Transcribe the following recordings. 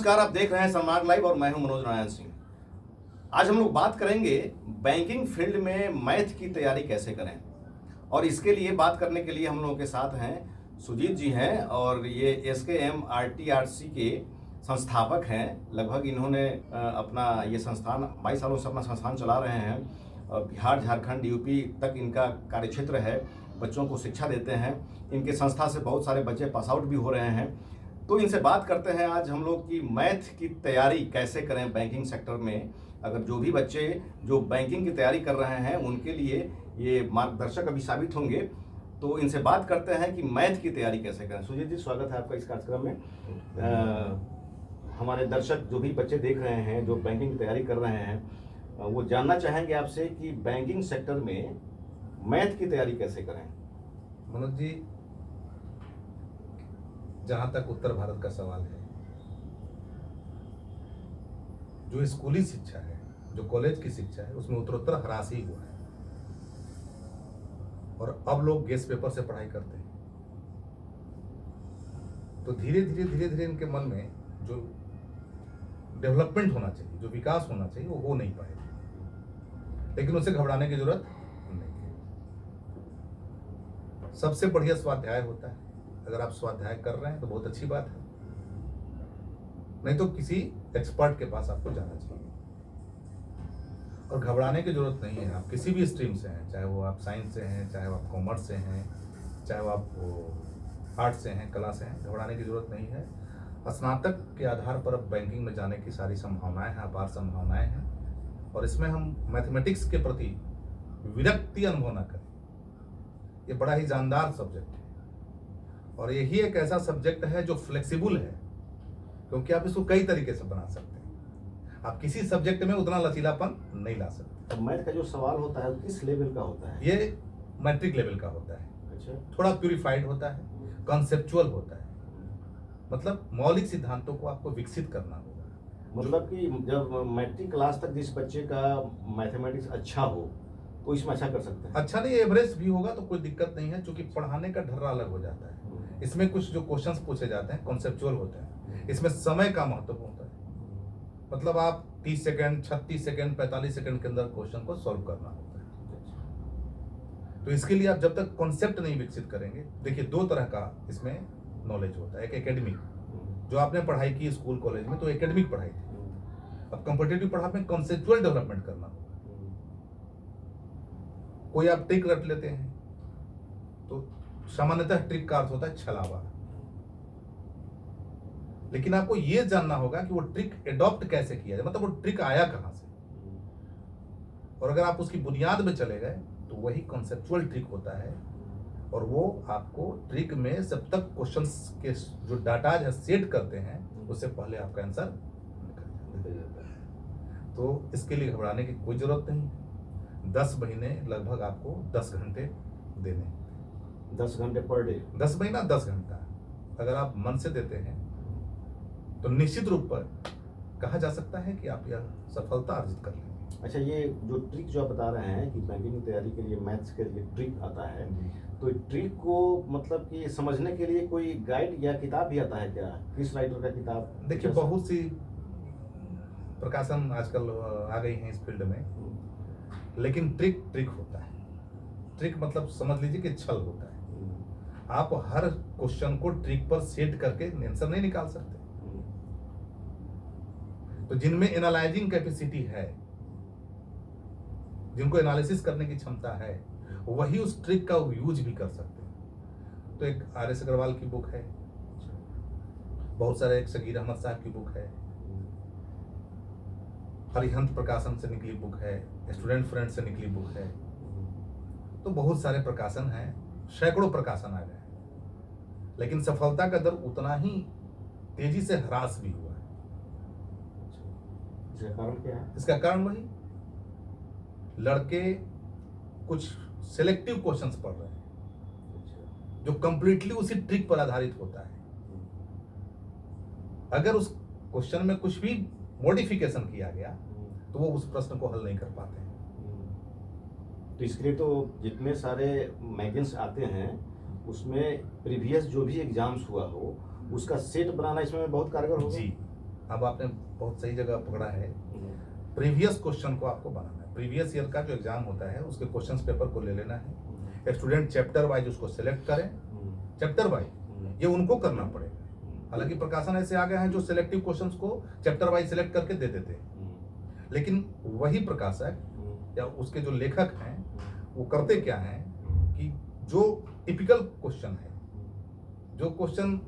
नमस्कार, आप देख रहे हैं सनमार्ग लाइव और मैं हूं मनोज नारायण सिंह। आज हम लोग बात करेंगे बैंकिंग फील्ड में मैथ की तैयारी कैसे करें, और इसके लिए बात करने के लिए हम लोगों के साथ हैं सुजीत जी हैं, और ये SKM RTRC के संस्थापक हैं। लगभग इन्होंने अपना ये संस्थान 22 सालों से अपना संस्थान चला रहे हैं। बिहार, झारखंड, यूपी तक इनका कार्यक्षेत्र है। बच्चों को शिक्षा देते हैं। इनके संस्था से बहुत सारे बच्चे पास आउट भी हो रहे हैं। तो इनसे बात करते हैं आज हम लोग की मैथ की तैयारी कैसे करें बैंकिंग सेक्टर में। अगर जो भी बच्चे जो बैंकिंग की तैयारी कर रहे हैं उनके लिए ये मार्गदर्शक अभी साबित होंगे। तो इनसे बात करते हैं कि मैथ की तैयारी कैसे करें। सुजीत जी, स्वागत है आपका इस कार्यक्रम में। हमारे दर्शक जो भी बच्चे देख रहे हैं जो बैंकिंग की तैयारी कर रहे हैं, वो जानना चाहेंगे आपसे कि बैंकिंग सेक्टर में मैथ की तैयारी कैसे करें। मनोज जी, जहां तक उत्तर भारत का सवाल है, जो स्कूली शिक्षा है, जो कॉलेज की शिक्षा है, उसमें उत्तरोत्तर ह्रास ही हुआ है और अब लोग गेस पेपर से पढ़ाई करते हैं। तो धीरे धीरे इनके मन में जो डेवलपमेंट होना चाहिए, जो विकास होना चाहिए, वो हो नहीं पाएगा। लेकिन उसे घबराने की जरूरत नहीं है। सबसे बढ़िया स्वाध्याय होता है। अगर आप स्वाध्याय कर रहे हैं तो बहुत अच्छी बात है, नहीं तो किसी एक्सपर्ट के पास आपको जाना चाहिए। और घबराने की जरूरत नहीं है। आप किसी भी स्ट्रीम से हैं, चाहे वो आप साइंस से हैं, चाहे वो आप कॉमर्स से हैं, चाहे वो आप आर्ट से हैं, कला से हैं, घबराने की जरूरत नहीं है। स्नातक के आधार पर अब बैंकिंग में जाने की सारी संभावनाएं हैं, अपार संभावनाएं हैं। और इसमें हम मैथमेटिक्स के प्रति विरक्ति अनुभव न करें। ये बड़ा ही जानदार सब्जेक्ट है और यही एक ऐसा सब्जेक्ट है जो फ्लेक्सिबल है, क्योंकि आप इसको कई तरीके से बना सकते हैं। आप किसी सब्जेक्ट में उतना लचीलापन नहीं ला सकते। तो मैथ का जो सवाल होता है किस लेवल का होता है? ये मैट्रिक लेवल का होता है। अच्छा, थोड़ा प्यूरिफाइड होता है, कॉन्सेप्चुअल होता है। मतलब मौलिक सिद्धांतों को आपको विकसित करना होगा। मतलब कि जब मैट्रिक क्लास तक जिस बच्चे का मैथमेटिक्स अच्छा हो तो इसमें अच्छा कर सकते हैं। अच्छा नहीं, एवरेज भी होगा तो कोई दिक्कत नहीं है, क्योंकि पढ़ाने का ढर्रा अलग हो जाता है। इसमें कुछ जो क्वेश्चंस पूछे जाते हैं कॉन्सेप्चुअल होते हैं। इसमें समय का महत्व होता है। मतलब आप 30 सेकंड, 36 सेकंड, 45 सेकंड के अंदर क्वेश्चन को सॉल्व करना होता है। तो इसके लिए आप जब तक कॉन्सेप्ट नहीं विकसित करेंगे, देखिए दो तरह का इसमें नॉलेज होता है। एक एकेडमिक, जो आपने पढ़ाई की स्कूल कॉलेज में, तो एकेडमिक पढ़ाई थी। अब कॉम्पिटिटिव पढ़ाई में कॉन्सेप्चुअल डेवलपमेंट करना होगा। कोई आप ट्रिक रट लेते हैं, तो सामान्यतः ट्रिक का अर्थ होता है छलावा। लेकिन आपको यह जानना होगा कि वो ट्रिक एडॉप्ट कैसे किया जाए, मतलब वो ट्रिक आया कहां से। और अगर आप उसकी बुनियाद में चले गए तो वही कॉन्सेप्चुअल ट्रिक होता है। और वो आपको ट्रिक में जब तक क्वेश्चंस के जो डाटाज है सेट करते हैं, उससे पहले आपका आंसर निकल जाता है। तो इसके लिए घबराने की कोई जरूरत नहीं। 10 महीने लगभग आपको 10 घंटे देने। 10 घंटे पर डे? 10 महीना 10 घंटा अगर आप मन से देते हैं तो निश्चित रूप पर कहा जा सकता है कि आप यह सफलता अर्जित कर लेंगे। अच्छा, ये जो ट्रिक जो आप बता रहे हैं कि बैंकिंग की तैयारी के लिए मैथ्स के लिए ट्रिक आता है, तो ट्रिक को मतलब कि समझने के लिए कोई गाइड या किताब भी आता है क्या? किस राइटर का किताब? देखिए, बहुत सी प्रकाशन आजकल आ गई हैं इस फील्ड में, लेकिन ट्रिक होता है। ट्रिक मतलब समझ लीजिए कि छल होता है। आप हर क्वेश्चन को ट्रिक पर सेट करके आंसर नहीं निकाल सकते। तो जिनमें एनालाइजिंग कैपेसिटी है, जिनको एनालिसिस करने की क्षमता है, वही उस ट्रिक का यूज भी कर सकते हैं। तो एक RS अग्रवाल की बुक है, बहुत सारे, एक सगीर अहमद साहब की बुक है, हरिहंत प्रकाशन से निकली बुक है, स्टूडेंट फ्रेंड से निकली बुक है। तो बहुत सारे प्रकाशन हैं, सैकड़ों प्रकाशन आ गए, लेकिन सफलता का दर उतना ही तेजी से ह्रास भी हुआ है। इसका कारण क्या है? इसका कारण वही, लड़के कुछ सिलेक्टिव क्वेश्चंस पढ़ रहे हैं जो कंप्लीटली उसी ट्रिक पर आधारित होता है। अगर उस क्वेश्चन में कुछ भी मॉडिफिकेशन किया गया तो वो उस प्रश्न को हल नहीं कर पाते हैं। तो इसके लिए तो जितने सारे मैगजीन्स आते हैं उसमें प्रीवियस जो भी एग्जाम्स हुआ हो उसका सेट बनाना इसमें बहुत कारगर होगा। जी, अब आपने बहुत सही जगह पकड़ा है। प्रीवियस क्वेश्चन को आपको बनाना है। प्रीवियस ईयर का जो एग्जाम होता है उसके क्वेश्चन पेपर को ले लेना है। स्टूडेंट चैप्टर वाइज उसको सिलेक्ट करें, चैप्टर वाइज ये उनको करना पड़ेगा। हालांकि प्रकाशन ऐसे आ गए हैं जो सिलेक्टिव क्वेश्चंस को चैप्टर वाइज सिलेक्ट करके दे देते हैं, लेकिन वही प्रकाशक या उसके जो लेखक हैं वो करते क्या हैं कि जो टिपिकल क्वेश्चन है, जो क्वेश्चन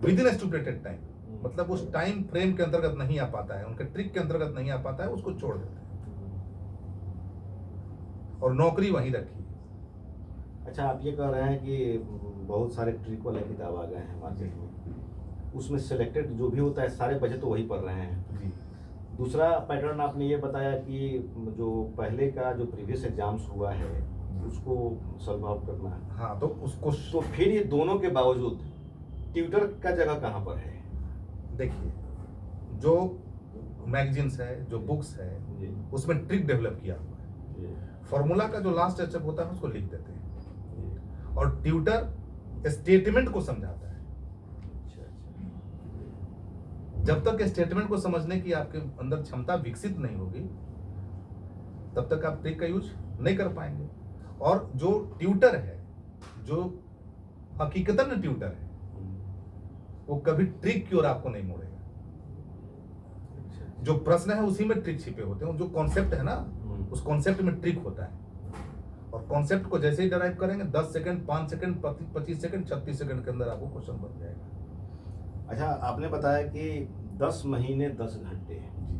विद इन स्टुपुलेटेड टाइम, मतलब उस टाइम फ्रेम के अंतर्गत नहीं आ पाता है, उनके ट्रिक के अंतर्गत नहीं आ पाता है, उसको छोड़ देते हैं और नौकरी वहीं रखी। अच्छा, आप ये कह रहे हैं कि बहुत सारे ट्रिक वाले किताब आ गए हैं मार्केट में, उसमें सिलेक्टेड जो भी होता है सारे बच्चे तो वही पढ़ रहे हैं जी। दूसरा पैटर्न आपने ये बताया कि जो पहले का जो प्रीवियस एग्जाम्स हुआ है उसको सॉल्व आउट करना है। हाँ, तो उसको तो फिर ये दोनों के बावजूद ट्यूटर का जगह कहाँ पर है? देखिए, जो मैगजीन्स है, जो बुक्स है, उसमें ट्रिक डेवलप किया हुआ है। फॉर्मूला का जो लास्ट स्टेप होता है उसको लिख देते हैं और ट्यूटर स्टेटमेंट को समझाता है। जब तक स्टेटमेंट को समझने की आपके अंदर क्षमता विकसित नहीं होगी तब तक आप ट्रिक का यूज नहीं कर पाएंगे। और जो ट्यूटर है, जो हकीकतन ट्यूटर है, वो कभी ट्रिक की ओर आपको नहीं मोड़ेगा। जो प्रश्न है उसी में ट्रिक छिपे होते हैं। जो कॉन्सेप्ट है ना, उस कॉन्सेप्ट में ट्रिक होता है। और कॉन्सेप्ट को जैसे ही डिराइव करेंगे 10 सेकंड, 5 सेकंड, 25 सेकंड, 36 सेकंड के अंदर आपको क्वेश्चन बन जाएगा। अच्छा, आपने बताया कि 10 महीने 10 घंटे जी,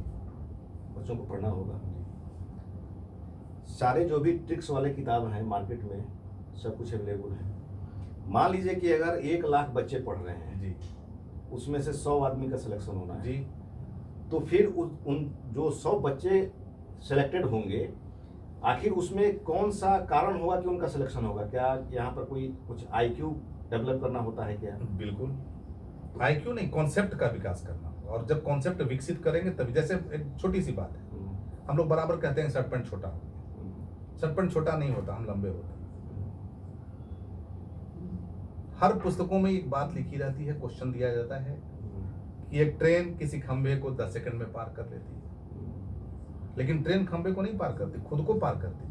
बच्चों को पढ़ना होगा। सारे जो भी ट्रिक्स वाले किताब हैं मार्केट में सब कुछ अवेलेबल है। मान लीजिए कि अगर 1 लाख बच्चे पढ़ रहे हैं जी, उसमें से 100 आदमी का सिलेक्शन होना है जी, तो फिर उन जो 100 बच्चे सिलेक्टेड होंगे, आखिर उसमें कौन सा कारण होगा कि उनका सिलेक्शन होगा? क्या यहाँ पर कोई कुछ IQ डेवलप करना होता है क्या? बिल्कुल। IQ नहीं, कॉन्सेप्ट का विकास करना होगा। और जब कॉन्सेप्ट विकसित करेंगे तभी, जैसे एक छोटी सी बात है, हम लोग बराबर कहते हैं शर्ट पैंट छोटा हो गया। शर्ट पैंट छोटा नहीं होता, हम लंबे होते हैं। हर पुस्तकों में एक बात लिखी रहती है, क्वेश्चन दिया जाता है कि एक ट्रेन किसी खंभे को 10 सेकंड में पार कर लेती है, लेकिन ट्रेन खंभे को नहीं पार करती, खुद को पार करती।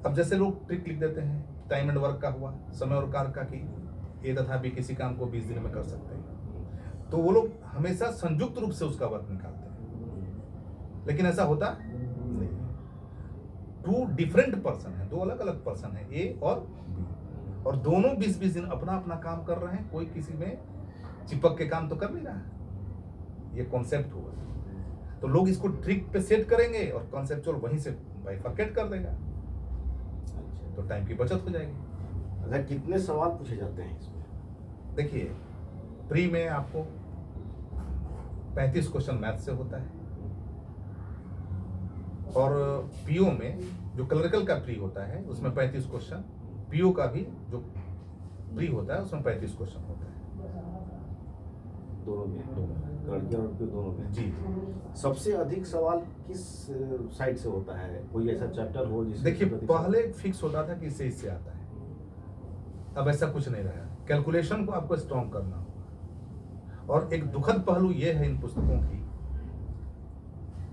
अब जैसे लोग ट्रिक लिख देते हैं, टाइम एंड वर्क का हुआ, समय और कार्य का, कि ए तथा बी किसी काम को 20 दिन में कर सकते हैं, तो वो लोग हमेशा संयुक्त रूप से उसका वर्क निकालते हैं, लेकिन ऐसा होता नहीं है। 2 डिफरेंट पर्सन है, 2 अलग अलग पर्सन है, ए और बी, और दोनों 20-20 दिन अपना अपना काम कर रहे हैं। कोई किसी में चिपक के काम तो कर नहीं रहा है। ये कॉन्सेप्ट हुआ, तो लोग इसको ट्रिक पे सेट करेंगे और कॉन्सेप्चुअल वहीं से बाइफरकेट कर देगा, तो टाइम की बचत हो जाएगी। अच्छा, कितने सवाल पूछे जाते हैं इसमें? देखिए, प्री में आपको 35 क्वेश्चन मैथ से होता है, और पीओ में जो क्लरिकल का प्री होता है उसमें 35 क्वेश्चन, पीओ का भी जो प्री होता है उसमें 35 क्वेश्चन होता है। दोनों में, लड़कियों और लड़कियों दोनों में। जी, सबसे अधिक सवाल किस साइड से होता है? कोई ऐसा चैप्टर हो जिससे? देखिए, पहले फिक्स होता था कि इससे आता है, अब ऐसा कुछ नहीं रहा। कैलकुलेशन को आपको स्ट्रॉन्ग करना होगा। और एक दुखद पहलू ये है इन पुस्तकों की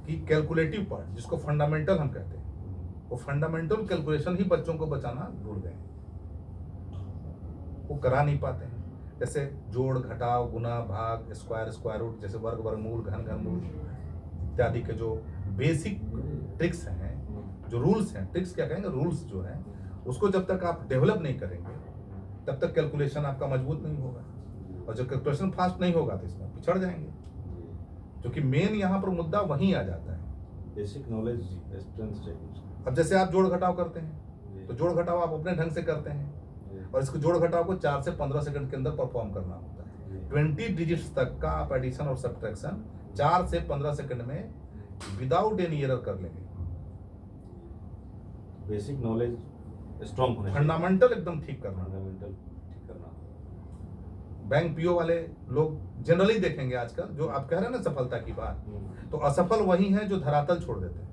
कि कैलकुलेटिव पार्ट, जिसको फंडामेंटल हम कहते हैं, वो फंडामेंटल कैलकुलेशन ही बच्चों को बचाना भूल गए, वो करा नहीं पाते हैं। जैसे जोड़, घटाव, गुना, भाग, स्क्वायर, स्क्वायर रूट, जैसे वर्ग, वर्गमूल, घन, घनमूल इत्यादि के जो बेसिक ट्रिक्स हैं, जो रूल्स हैं, ट्रिक्स क्या कहेंगे, रूल्स जो हैं, उसको जब तक आप डेवलप नहीं करेंगे तब तक कैलकुलेशन आपका मजबूत नहीं होगा। और जब कैलकुलेशन फास्ट नहीं होगा तो इसमें पिछड़ जाएंगे, क्योंकि मेन यहाँ पर मुद्दा वहीं आ जाता है, बेसिक नॉलेज। अब जैसे आप जोड़ घटाव करते हैं तो जोड़ घटाव आप अपने ढंग से करते हैं, और इसको जोड़ घटाव को 4 से 15 सेकंड के अंदर परफॉर्म करना होता है। 20 डिजिट्स तक का आप एडिशन और सब्ट्रैक्शन 4 से 15 सेकंड में विदाउट एनी एरर कर लेंगे। बेसिक नॉलेज स्ट्रॉन्ग होना, फंडामेंटल एकदम ठीक करना। फंडामेंटल ठीक करना। बैंक पीओ वाले लोग जनरली देखेंगे आजकल, जो आप कह रहे हैं ना सफलता की बात, तो असफल वही है जो धरातल छोड़ देते हैं।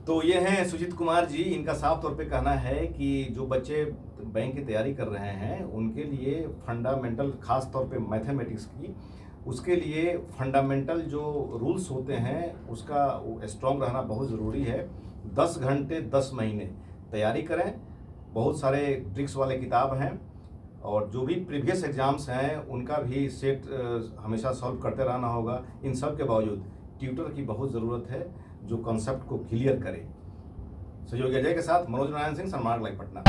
तो ये हैं सुजीत कुमार जी। इनका साफ तौर पे कहना है कि जो बच्चे बैंक की तैयारी कर रहे हैं उनके लिए फंडामेंटल, खास तौर पे मैथमेटिक्स की, उसके लिए फंडामेंटल जो रूल्स होते हैं उसका स्ट्रॉन्ग रहना बहुत ज़रूरी है। 10 घंटे 10 महीने तैयारी करें। बहुत सारे ट्रिक्स वाले किताब हैं और जो भी प्रीवियस एग्जाम्स हैं उनका भी सेट हमेशा सॉल्व करते रहना होगा। इन सब के बावजूद ट्यूटर की बहुत ज़रूरत है जो कॉन्सेप्ट को क्लियर करे। सहयोगी अजय के साथ मनोज नारायण सिंह, सनमार्ग लाइव पटना।